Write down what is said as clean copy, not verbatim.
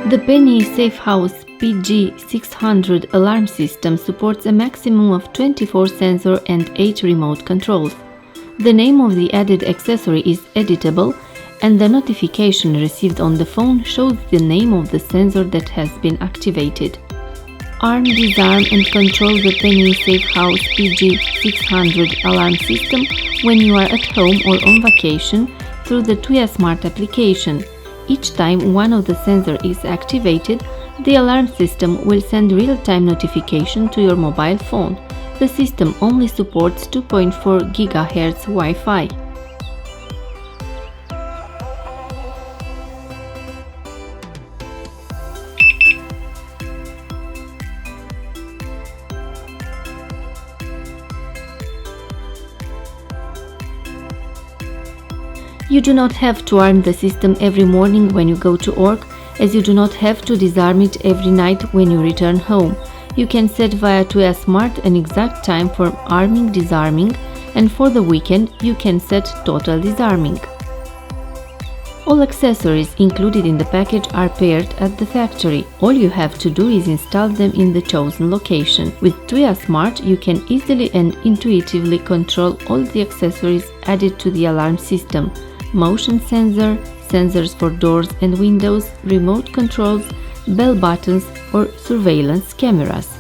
The PNI Safe House PG600 alarm system supports a maximum of 24 sensor and 8 remote controls. The name of the added accessory is editable, and the notification received on the phone shows the name of the sensor that has been activated. Arm, disarm and control the PNI Safe House PG600 alarm system when you are at home or on vacation through the Tuya Smart application. Each time one of the sensors is activated, the alarm system will send real-time notification to your mobile phone. The system only supports 2.4 GHz Wi-Fi. You do not have to arm the system every morning when you go to work, as you do not have to disarm it every night when you return home. You can set via Tuya Smart an exact time for arming, disarming, and for the weekend you can set total disarming. All accessories included in the package are paired at the factory. All you have to do is install them in the chosen location. With Tuya Smart, you can easily and intuitively control all the accessories added to the alarm system: motion sensor, sensors for doors and windows, remote controls, bell buttons or surveillance cameras.